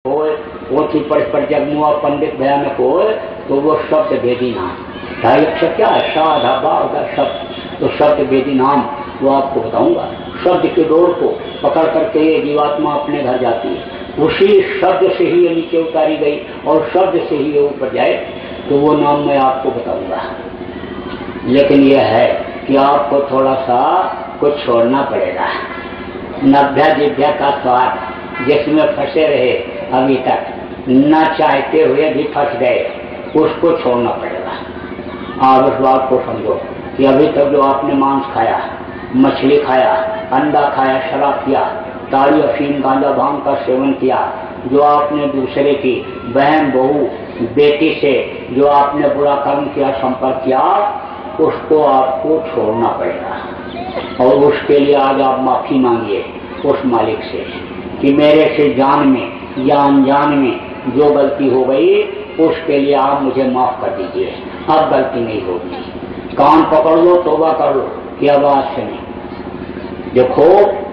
होए ओथी पर जगमुआ पंडित भयानक होए तो वो शब्द भेदी नाम। ढाई अक्षर क्या है? शाह धाबा शब्द। तो शब्द भेदी नाम वो आपको बताऊंगा। शब्द की डोर को पकड़ करके ये जीवात्मा अपने घर जाती है, उसी शब्द से ही ये नीचे उतारी गई और शब्द से ही ये ऊपर जाए, तो वो नाम मैं आपको बताऊंगा। लेकिन यह है कि आपको थोड़ा सा कुछ छोड़ना पड़ेगा। नभ्या जिभ्या का स्वाद जिसमें फंसे रहे अभी तक, न चाहते हुए भी फंस गए, उसको छोड़ना पड़ेगा। आप उस बात को समझो कि अभी तक जो आपने मांस खाया, मछली खाया, अंडा खाया, शराब किया, ताड़ी अफीम गांजा भांग का सेवन किया, जो आपने दूसरे की बहन बहू बेटी से जो आपने बुरा कर्म किया, संपर्क किया, उसको आपको छोड़ना पड़ेगा। और उसके लिए आज आप माफी मांगिए उस मालिक से कि मेरे से जान में या अनजान में जो गलती हो गई उसके लिए आप मुझे माफ कर दीजिए, अब गलती नहीं होगी। कान पकड़ लो, तौबा कर लो कि अब आज से नहीं। देखो,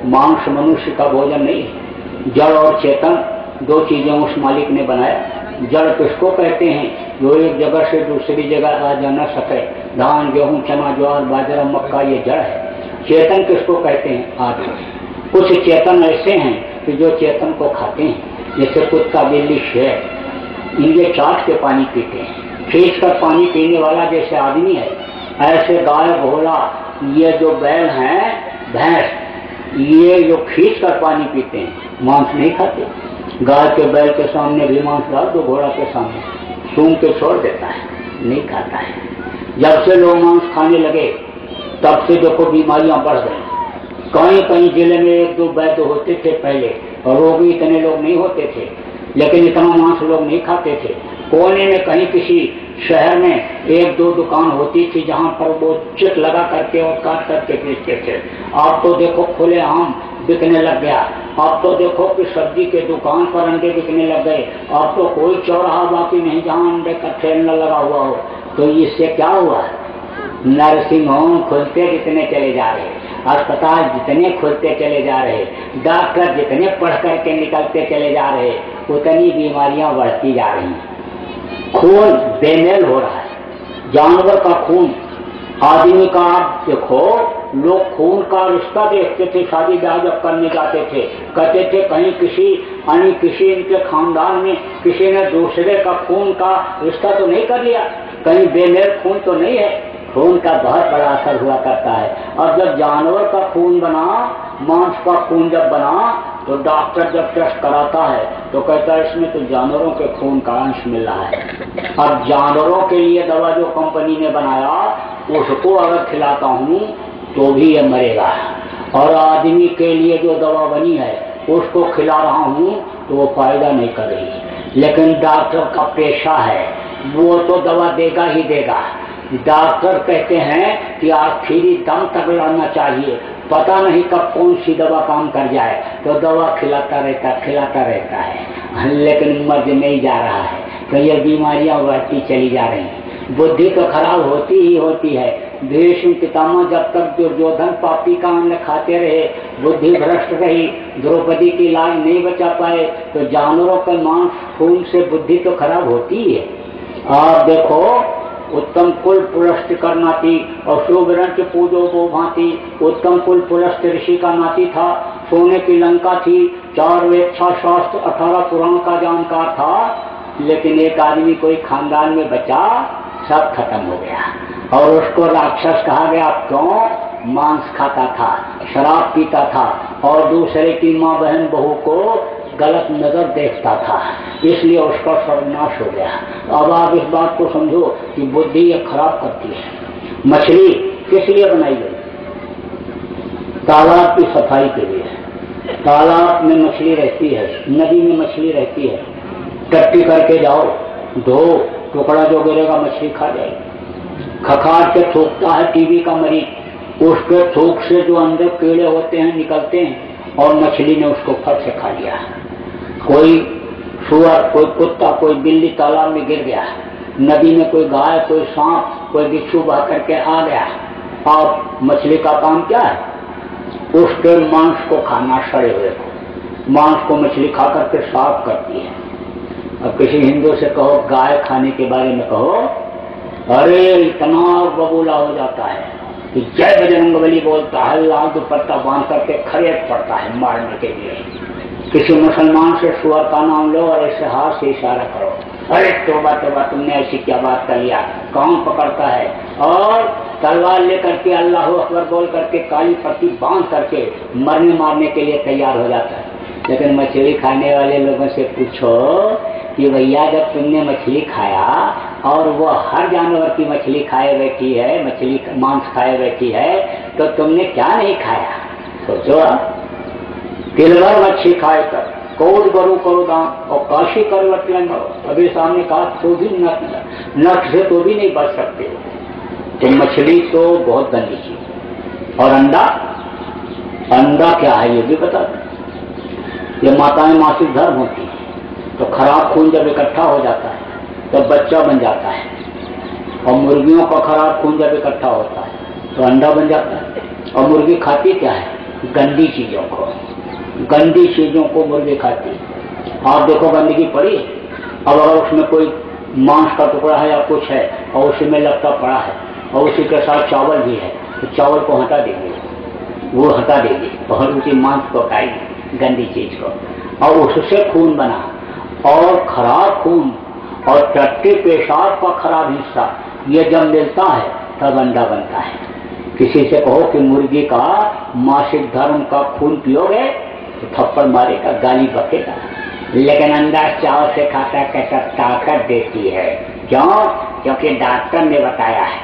मांस मनुष्य का भोजन नहीं है। जड़ और चेतन दो चीजें उस मालिक ने बनाया। जड़ किसको कहते हैं? जो एक जगह से दूसरी जगह आ जा न सके। धान, गेहूं, चना, ज्वार, बाजरा, मक्का, ये जड़ है। चेतन किसको कहते हैं? आदमी। कुछ चेतन ऐसे हैं कि जो चेतन को खाते हैं, जैसे कुत्ता, बिल्ली, शेर, इनके चाट के पानी पीते हैं। खींच कर पानी पीने वाला जैसे आदमी है, ऐसे गाय, घोड़ा, ये जो बैल हैं, भैंस, ये जो खींच कर पानी पीते हैं, मांस नहीं खाते। गाय के बैल के सामने भी मांस डाल दो, घोड़ा के सामने सूंघ के छोड़ देता है, नहीं खाता है। जब से लोग मांस खाने लगे तब से देखो बीमारियां बढ़ गई। कहीं कहीं जिले में एक दो वैद्य होते थे पहले, और रोगी इतने लोग नहीं होते थे, लेकिन इतना मांस लोग नहीं खाते थे। कोने में कहीं किसी शहर में एक दो दुकान होती थी जहां पर वो चिट लगा करके और काट करके बेचते थे। अब तो देखो खुले आम बिकने लग गया। अब तो देखो कि सब्जी के दुकान पर अंडे बिकने लग गए। अब तो कोई चौराहा बाकी नहीं जहां अंडे का ठेल न लगा हुआ हो। तो इससे क्या हुआ? नर्सिंग होम खुलते जितने चले जा रहे, अस्पताल जितने खुलते चले जा रहे, डॉक्टर जितने पढ़ करके निकलते चले जा रहे, उतनी बीमारियां बढ़ती जा रही हैं। खून बेमेल हो रहा है। जानवर का खून, आदमी का। आप देखो, लोग खून का रिश्ता देखते थे, शादी ब्याह जब करने जाते थे, कहते थे कहीं किसी इनके खानदान में किसी ने दूसरे का खून का रिश्ता तो नहीं कर लिया, कहीं बेमेल खून तो नहीं है। खून का बहुत बड़ा असर हुआ करता है। और जब जानवर का खून बना, मांस का खून जब बना, तो डॉक्टर जब टेस्ट कराता है तो कहता है इसमें तो जानवरों के खून का अंश मिल रहा है। अब जानवरों के लिए दवा जो कंपनी ने बनाया, उसको अगर खिलाता हूँ तो भी ये मरेगा, और आदमी के लिए जो दवा बनी है उसको खिला रहा हूँ तो वो फायदा नहीं कर रही। लेकिन डॉक्टर का पेशा है, वो तो दवा देगा ही देगा। डॉक्टर कहते हैं कि आखिरी दम तक लड़ना चाहिए, पता नहीं कब कौन सी दवा काम कर जाए, तो दवा खिलाता रहता है, लेकिन मर्ज नहीं जा रहा है। तो ये बीमारियां बढ़ती चली जा रही हैं। बुद्धि तो खराब होती ही होती है। भीष्म पितामह जब तक दुर्योधन पापी का अन्न खाते रहे, बुद्धि भ्रष्ट रही, द्रौपदी की लाज नहीं बचा पाए, तो जानवरों के मांस खून से बुद्धि तो खराब होती ही है। आप देखो, उत्तम कुल पुलस्त कर नाती और शुभरंच पूजो वो भांति। उत्तम कुल पुलस्त ऋषि का नाती था, सोने की लंका थी, 4 वेद, 6 शास्त्र, 18 पुराण का जानकार था। लेकिन एक आदमी कोई खानदान में बचा, सब खत्म हो गया। और उसको राक्षस कहा गया। क्यों? मांस खाता था, शराब पीता था, और दूसरे की माँ बहन बहू को गलत नजर देखता था, इसलिए उसका सर्वनाश हो गया। अब आप इस बात को समझो कि बुद्धि ये खराब करती है। मछली किस लिए बनाई गई? तालाब की सफाई के लिए। तालाब में मछली रहती है, नदी में मछली रहती है, टट्टी करके जाओ, धो, टुकड़ा जो गिरेगा मछली खा जाएगी। खखार के थूकता है टीबी का मरीज, उसके थूक से जो अंदर कीड़े होते हैं निकलते हैं, और मछली ने उसको फट से खा लिया। कोई सुअर, कोई कुत्ता, कोई बिल्ली तालाब में गिर गया, नदी में कोई गाय, कोई सांप, कोई बिच्छू बह करके आ गया। अब मछली का काम क्या है? उसके मांस को खाना, सड़े हुए को मांस को मछली खा करके साफ करती है। अब किसी हिंदू से कहो गाय खाने के बारे में कहो, अरे इतना बबूला हो जाता है कि जय बजरंगबली बोलता है, लाल दुपट्टा बांध करके खड़े पड़ता है मारने के लिए। किसी मुसलमान से सुअर का नाम लो और ऐसे हाथ से इशारा करो, अरे तोबा तोबा तुमने ऐसी क्या बात कर लिया, कौन पकड़ता है, और तलवार लेकर के अल्लाह अकबर बोल करके काली पट्टी बांध करके मरने मारने के लिए तैयार हो जाता है। लेकिन मछली खाने वाले लोगों से पूछो कि भैया जब तुमने मछली खाया और वो हर जानवर की मछली खाए बैठी है, मछली मांस खाए बैठी है, तो तुमने क्या नहीं खाया? सोचो, तिलवर मच्छी खाए कर कौद गरु करो दाम और काशी करवट लेंगे। अभी सामने कहा तो भी नट से तो भी नहीं बच सकते हो। तो मछली तो बहुत गंदी चीज। और अंडा, अंडा क्या है ये भी बता दें। ये माताएं मासिक धर्म होती है, तो खराब खून जब इकट्ठा हो जाता है तब बच्चा बन जाता है, और मुर्गियों का खराब खून जब इकट्ठा होता है तो अंडा बन जाता है। और मुर्गी खाती क्या है? गंदी चीजों को, गंदी चीजों को मुर्गी खाती है। आप देखो गंदगी पड़ी, अब अगर उसमें कोई मांस का टुकड़ा है या कुछ है और उसी में लपटा पड़ा है और उसी के साथ चावल भी है, तो चावल को हटा देंगे, वो हटा देंगे और उसी मांस को खाएंगे, गंदी चीज को, और उससे खून बना। और खराब खून और टट्टी पेशाब का खराब हिस्सा ये जब मिलता है तब अंडा बनता है। किसी से कहो कि मुर्गी का मासिक धर्म का खून पियोगे तो थप्पड़ मारेगा, गाली बकेगा। लेकिन अंडा चाव से खाता कैसा ताकत देती है। क्यों? क्योंकि डॉक्टर ने बताया है।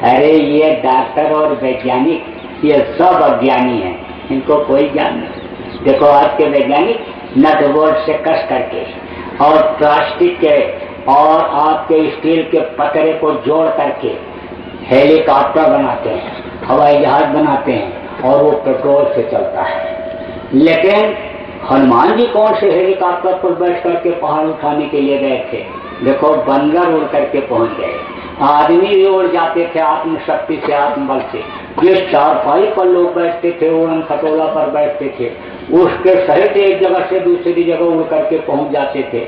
अरे ये डॉक्टर और वैज्ञानिक ये सब अज्ञानी हैं, इनको कोई ज्ञान नहीं। देखो आज के वैज्ञानिक नट बोल्ट से कस करके और प्लास्टिक के और आपके स्टील के पतरे को जोड़ करके हेलीकॉप्टर बनाते हैं, हवाई जहाज बनाते हैं, और वो पेट्रोल से चलता है। लेकिन हनुमान जी कौन से हेलीकॉप्टर पर बैठ करके पहाड़ उठाने के लिए गए थे? देखो बंदर उड़ करके पहुंच गए, आदमी भी उड़ जाते थे आत्मशक्ति से, आत्मबल से। जिस चारपाई पर लोग बैठते थे, उड़न खटोला पर बैठते थे, उसके सहित एक जगह से दूसरी जगह उड़ करके पहुंच जाते थे।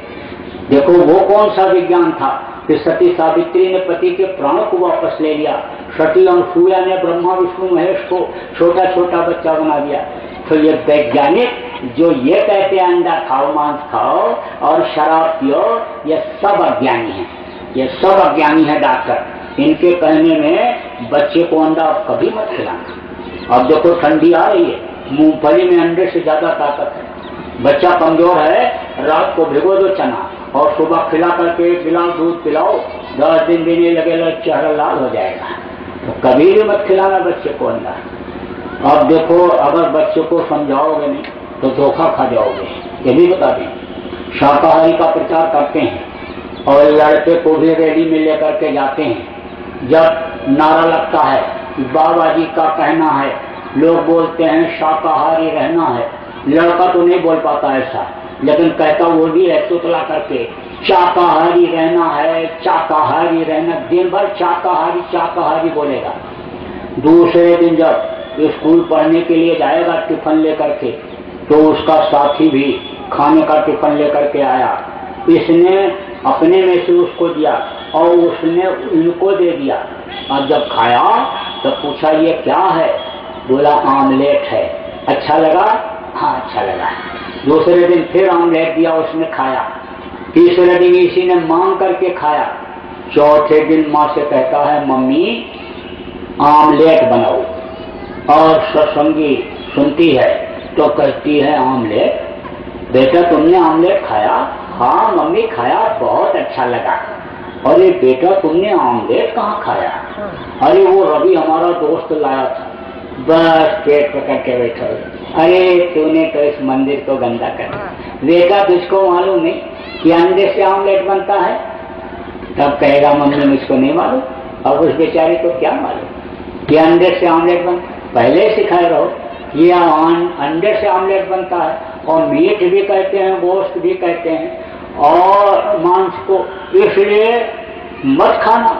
देखो वो कौन सा विज्ञान था कि सती सावित्री ने पति के प्राणों को वापस ले लिया, सती अनुसूया ने ब्रह्मा विष्णु महेश को छोटा छोटा बच्चा बना दिया। तो ये वैज्ञानिक जो ये कहते हैं अंडा खाओ, मांस खाओ और शराब पियो, ये सब अज्ञानी है, ये सब अज्ञानी है डॉक्टर। इनके कहने में बच्चे को अंडा कभी मत खिलाना। अब देखो ठंडी आ रही है, मूंगफली में अंडे से ज्यादा ताकत है। बच्चा कमजोर है, रात को भिगो दो चना और सुबह खिला करके एक गिलास दूध पिलाओ, 10 दिन देने लगेगा, चेहरा लाल हो जाएगा। तो कभी भी मत खिलाना बच्चे को अंडा। अब देखो अगर बच्चे को समझाओगे नहीं तो धोखा खा जाओगे। ये भी बता दें, शाकाहारी का प्रचार करते हैं और लड़के को भी रैली में लेकर के जाते हैं। जब नारा लगता है, बाबा जी का कहना है, लोग बोलते हैं शाकाहारी रहना है। लड़का तो नहीं बोल पाता ऐसा, लेकिन कहता वो भी है तुतला करके, शाकाहारी रहना है, शाकाहारी रहना। दिन भर शाकाहारी शाकाहारी बोलेगा। दूसरे दिन जब स्कूल पढ़ने के लिए जाएगा टिफिन लेकर के, तो उसका साथी भी खाने का टिफिन लेकर के आया। इसने अपने में से उसको दिया और उसने इनको दे दिया। और जब खाया तो पूछा ये क्या है? बोला आमलेट है। अच्छा लगा? हाँ अच्छा लगा। दूसरे दिन फिर आमलेट दिया, उसने खाया। तीसरे दिन इसी ने मांग करके खाया। चौथे दिन माँ से कहता है मम्मी आमलेट बनाओ, और सत्संगी सुनती है तो कहती है आमलेट? बेटा तुमने आमलेट खाया? हाँ मम्मी खाया, बहुत अच्छा लगा। अरे बेटा तुमने आमलेट कहाँ खाया? अरे वो रवि हमारा दोस्त लाया था। बस पेट पकड़ के बैठो। अरे तूने तो इस मंदिर को गंदा कर दिया। बेटा तुझको मालूम नहीं कि अंडे से आमलेट बनता है? तब कहेगा मम्मी मुझको नहीं मालूम। और उस बेचारे को क्या मालूम कि अंडे से आमलेट बनता है? पहले सिखाए रहो ये अंडे से आमलेट बनता है। और मीट भी कहते हैं, गोश्त भी कहते हैं, और मांस को। इसलिए मत खाना,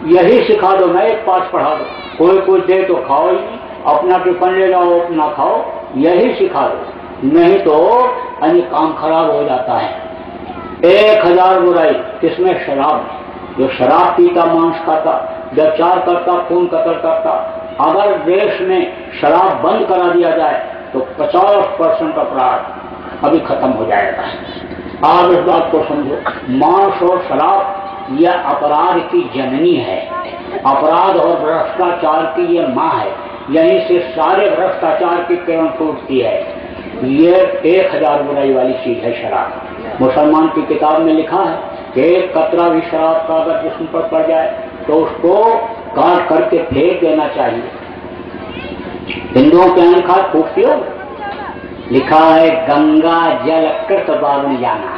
यही सिखा दो। मैं एक पास पढ़ा दो, कोई कुछ दे तो खाओ ही नहीं, अपना टिफिन ले जाओ अपना खाओ, यही सिखा दो। नहीं तो अन्य काम खराब हो जाता है। 1000 बुराई किसमें? शराब। जो शराब पीता, मांस खाता, व्यभिचार करता, खून कत्ल करता, अगर देश में शराब बंद करा दिया जाए तो 50% अपराध अभी खत्म हो जाएगा। आप इस बात को समझो, मांस और शराब यह अपराध की जननी है, अपराध और भ्रष्टाचार की ये माँ है, यहीं से सारे भ्रष्टाचार की किरण फूटती है। ये 1000 बुराई वाली चीज है शराब। मुसलमान की किताब में लिखा है कि एक कतरा भी शराब का अगर जिस्म पर पड़ जाए तो उसको काट करके फेंक देना चाहिए। हिंदुओं के यहाँ लिखा फूटती हो, लिखा है गंगा जल कृत बावन जाना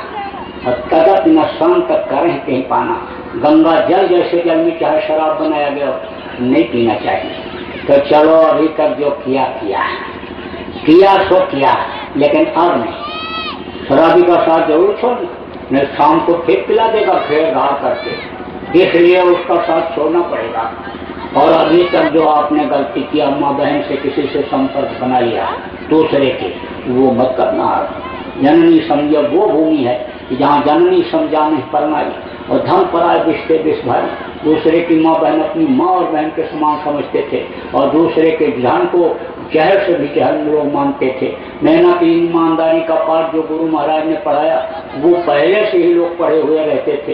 और तदप न संत करें कहीं पाना। गंगा जल जैसे जल में चाहे शराब बनाया गया नहीं पीना चाहिए। तो चलो अभी तक जो किया सो किया, लेकिन अब नहीं। शराबी का साथ जरूर छोड़ना, नहीं शाम को फिर पिला देगा फेर घाव करके, इसलिए उसका साथ छोड़ना पड़ेगा। और अभी तक जो आपने गलती किया, माँ बहन से किसी से संपर्क बना लिया दूसरे के, वो मत करना। जननी समझ वो भूमि है कि जहाँ जननी समझा नहीं परनाई और धन पराय रिश्ते विष भर। दूसरे की माँ बहन अपनी माँ और बहन के समान समझते थे और दूसरे के धन को जहर से भी जहर लोग मानते थे। मेहनत ईमानदारी का पाठ जो गुरु महाराज ने पढ़ाया वो पहले से ही लोग पढ़े हुए रहते थे।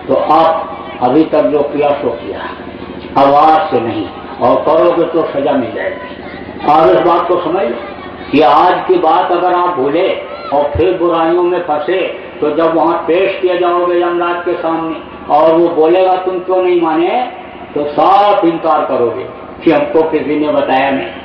तो आप अभी तक जो किया सो किया, आवाज से नहीं, और करोगे तो सजा मिल जाएगी। और इस बात को समझ लो कि आज की बात अगर आप भूले और फिर बुराइयों में फंसे तो जब वहां पेश किए जाओगे यमराज के सामने और वो बोलेगा तुम क्यों नहीं माने, तो साफ इनकार करोगे कि हमको किसी ने बताया नहीं।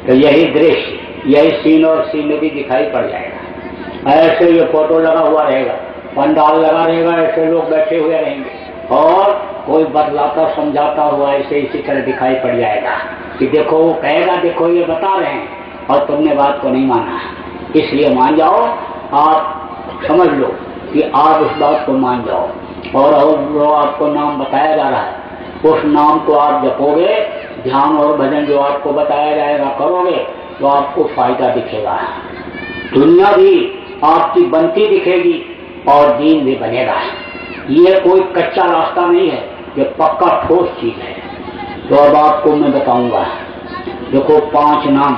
तो यही दृश्य, यही सीन और सीनरी दिखाई पड़ जाएगा। ऐसे ये फोटो लगा हुआ रहेगा, पंडाल लगा रहेगा, ऐसे लोग बैठे हुए रहेंगे और कोई बतलाता समझाता हुआ ऐसे इसी तरह दिखाई पड़ जाएगा कि देखो वो कहेगा देखो ये बता रहे हैं और तुमने बात को नहीं माना। इसलिए मान जाओ, आप समझ लो कि आप उस बात को मान जाओ और जो आपको नाम बताया जा रहा है उस नाम को आप जपोगे, ध्यान और भजन जो आपको बताया जाएगा करोगे तो आपको फायदा दिखेगा। दुनिया भी आपकी बनती दिखेगी और दीन भी बनेगा। ये कोई कच्चा रास्ता नहीं है, ये पक्का ठोस चीज है। तो अब आपको मैं बताऊंगा। देखो 5 नाम,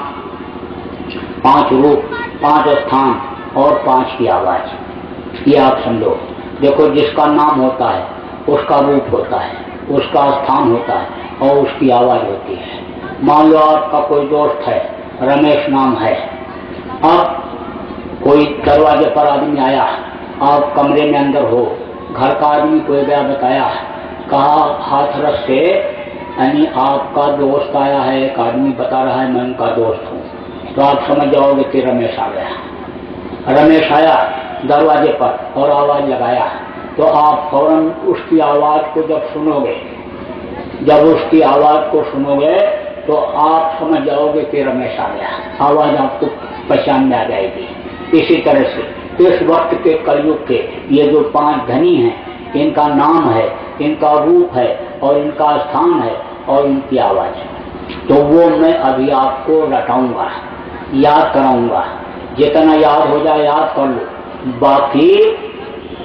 5 रूप, 5 स्थान और 5 की आवाज, ये आप समझो। देखो जिसका नाम होता है उसका रूप होता है, उसका स्थान होता है और उसकी आवाज होती है। मान लो आपका कोई दोस्त है, रमेश नाम है, अब कोई दरवाजे पर आदमी आया, आप कमरे में अंदर हो, घर का आदमी कोई गया बताया, कहा हाथरस से यानी आपका दोस्त आया है, एक आदमी बता रहा है मैं उनका दोस्त हूँ, तो आप समझ जाओगे कि रमेश आ गया। रमेश आया दरवाजे पर और आवाज लगाया तो आप फौरन उसकी आवाज को जब सुनोगे, जब उसकी आवाज को सुनोगे तो आप समझ जाओगे कि रमेश आ गया, आवाज आपको पहचान में आ जाएगी। इसी तरह से इस वक्त के कलयुग के ये जो 5 धनी हैं, इनका नाम है, इनका रूप है और इनका स्थान है और इनकी आवाज है। तो वो मैं अभी आपको रटाऊंगा, याद कराऊंगा। जितना याद हो जाए याद कर लो, बाकी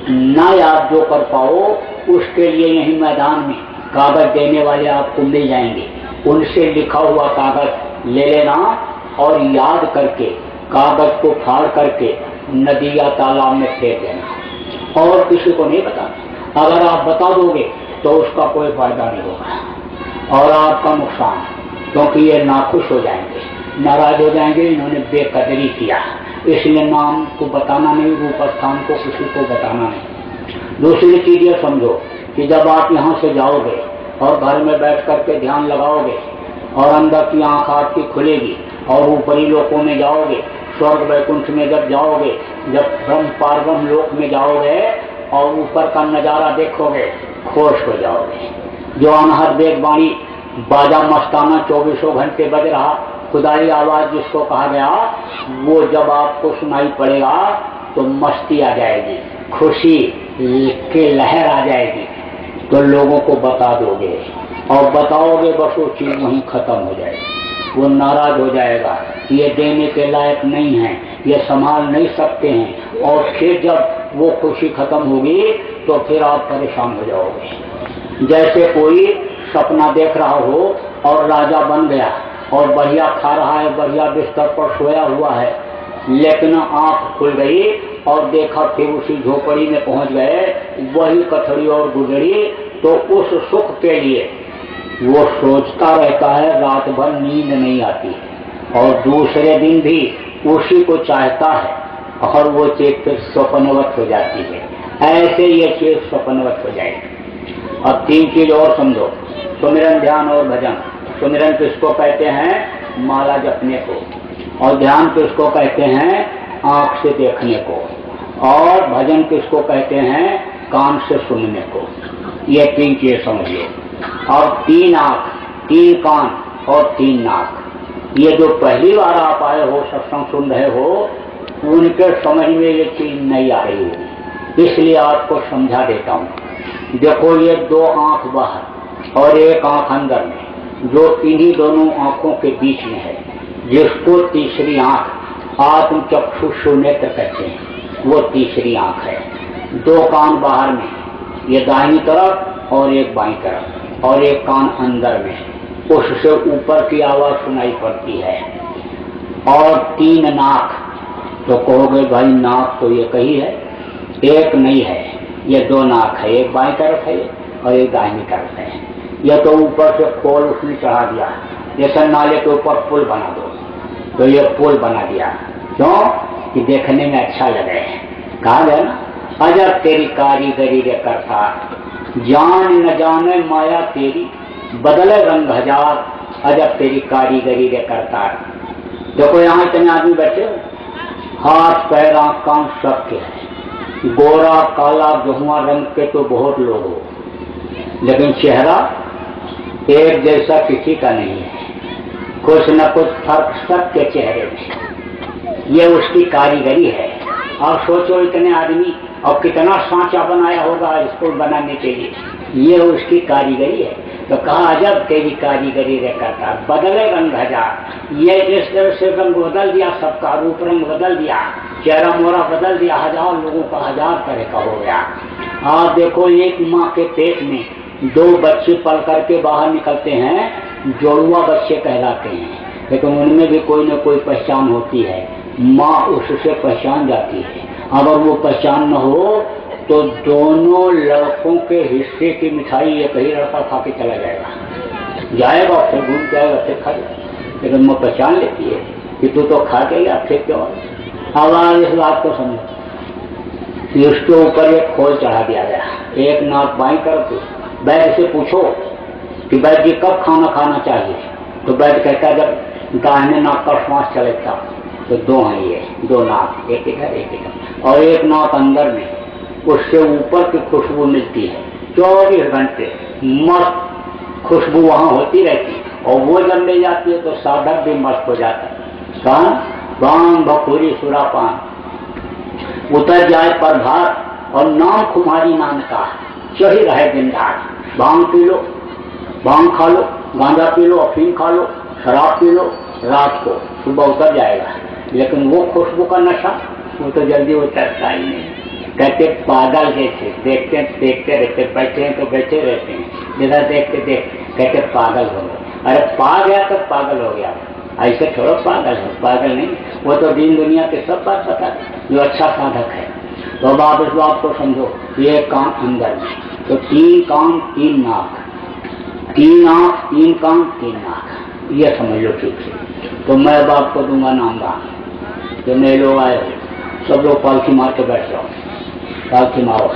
ना याद जो कर पाओ उसके लिए यही मैदान में कागज देने वाले आपको मिल जाएंगे, उनसे लिखा हुआ कागज ले लेना और याद करके कागज को फाड़ करके नदी या तालाब में फेंक देना और किसी को नहीं बताना। अगर आप बता दोगे तो उसका कोई फायदा नहीं होगा और आपका नुकसान, क्योंकि ये नाखुश हो जाएंगे, नाराज हो जाएंगे, इन्होंने बेकदरी किया। इसलिए नाम को बताना नहीं, रूप स्थान को किसी को बताना नहीं। दूसरी चीज ये समझो कि जब आप यहाँ से जाओगे और घर में बैठ करके ध्यान लगाओगे और अंदर की आंख आपकी खुलेगी और ऊपरी लोकों में जाओगे, स्वर्ग वैकुंठ में जब जाओगे, जब ब्रह्म पारब्रह्म लोक में जाओगे और ऊपर का नजारा देखोगे, खुश हो जाओगे। जो अनहद बेगबाणी बाजा मस्ताना 24 घंटे बज रहा, खुदाई आवाज जिसको कहा गया, वो जब आपको सुनाई पड़ेगा तो मस्ती आ जाएगी, खुशी की लहर आ जाएगी। तो लोगों को बता दोगे और बताओगे, बस वो चीज वहीं खत्म हो जाएगी। वो नाराज हो जाएगा, ये देने के लायक नहीं है, ये संभाल नहीं सकते हैं। और फिर जब वो खुशी खत्म होगी तो फिर आप परेशान हो जाओगे। जैसे कोई सपना देख रहा हो और राजा बन गया और बढ़िया खा रहा है, बढ़िया बिस्तर पर सोया हुआ है, लेकिन आंख खुल गई और देखा फिर उसी झोपड़ी में पहुंच गए, वही कथड़ी और गुजरी, तो उस सुख के लिए वो सोचता रहता है, रात भर नींद नहीं आती और दूसरे दिन भी उसी को चाहता है और वो चीज फिर स्वप्नवत हो जाती है। ऐसे ये चीज स्वप्नवत हो जाएगी। अब तीन चीज और समझो, सुमिरन, ध्यान और भजन। सुमिरन किसको कहते हैं? माला जपने को। और ध्यान किसको कहते हैं? आंख से देखने को। और भजन किसको कहते हैं? कान से सुनने को। ये तीन चीज समझिए। और तीन आंख, तीन कान और तीन नाक, ये जो पहली बार आप आए हो, सत्संग सुन रहे हो, उनके समझ में ये चीज नहीं आ रही होगी, इसलिए आपको समझा देता हूँ। देखो, ये दो आंख बाहर और एक आंख अंदर में, जो इन्हीं दोनों आंखों के बीच में है, जिसको तीसरी आंख आत्म चक्षु नेत्र कहते हैं, वो तीसरी आंख है। दो कान बाहर में, ये दाहिनी तरफ और एक बाईं तरफ, और एक कान अंदर में, उससे ऊपर की आवाज सुनाई पड़ती है। और तीन नाक, तो कहोगे भाई नाक तो ये कही है, एक नहीं है, ये दो नाक है, एक बाईं तरफ है और एक दाहिनी तरफ है। यह तो ऊपर से खोल उसने चढ़ा दिया, जैसे नाले के ऊपर पुल बना दो, तो ये पुल बना दिया। क्यों? कि देखने में अच्छा लगे। कहा गया ना, अजब तेरी कारीगरी रे करता, जान न जाने माया तेरी, बदले रंग हजार, अजब तेरी कारीगरी रे करता। देखो यहाँ इतने आदमी बैठे हो, हाथ पैर आंख कान सबके हैं, गोरा काला गेहुआ रंग के तो बहुत लोग हो, लेकिन चेहरा एक जैसा किसी का नहीं है, कुछ न कुछ फर्क सबके चेहरे में। ये उसकी कारीगरी है। और सोचो इतने आदमी और कितना सांचा बनाया होगा इसको बनाने के लिए, ये उसकी कारीगरी है। तो कहा अजब तेरी कारीगरी रे करता, बदले रंग हजार। ये इस तरह से रंग बदल दिया, सबका रूप रंग बदल दिया, चेहरा मोरा बदल दिया, हजार लोगों का हजार तरह का हो गया। आप देखो, एक माँ के पेट में दो बच्चे पल करके बाहर निकलते हैं, जोड़ुआ बच्चे कहलाते हैं, लेकिन उनमें भी कोई न कोई पहचान होती है, माँ उससे पहचान जाती है। अगर वो पहचान न हो तो दोनों लड़कों के हिस्से की मिठाई एक ही लड़का खा के चला जाएगा, फिर घूम जाएगा, फिर खा जाएगा, लेकिन वो पहचान लेती है कि तू तो खा के गया, फिर क्यों। अब आप इस बात को समझो, उसके ऊपर एक खोल चढ़ा दिया गया, एक नाक बाईं तरफ। वैद्य से पूछो कि वैद्य जी कब खाना खाना चाहिए, तो वैद्य कहता है जब दाहिने नाक का श्वास चलेगा। तो दो हैं ये, दो नाक, एक इधर एक इधर, और एक नाक अंदर में, उससे ऊपर की खुशबू मिलती है 24 घंटे, मस्त खुशबू वहां होती रहती, और वो जब ले जाती है तो साधक भी मस्त हो जाता है। कान बांग भखूरी सुरापान, उतर जाए पर भार और नाम खुमारी नाम का, चढ़ी रहे दिन रात। भांग पी लो, भांग खा लो, गांजा पी लो, अफीम खा लो, शराब पी लो, रात को सुबह उतर जाएगा, लेकिन वो खुशबू का नशा वो तो जल्दी उतरता ही नहीं। कहते पागल जैसे देखते देखते रहते, बैठे हैं तो बैठे रहते हैं, जिधर देखते कहते पागल हो गए। अरे पा गया तो पागल हो गया, ऐसे थोड़ा पागल है, पागल नहीं, वो तो दीन दुनिया के सब बात पता है, जो अच्छा साधक है। तो अब आप इस बात को समझो, ये कान अंदर में, तो तीन कान तीन नाक, तीन आंख तीन कान तीन नाक, ये समझ लो ठीक से। तो मैं अब आपको दूंगा नाम दान। जो नए लोग आए हो सब लोग पालकी मार के बैठ जाओ, पालकी मारो।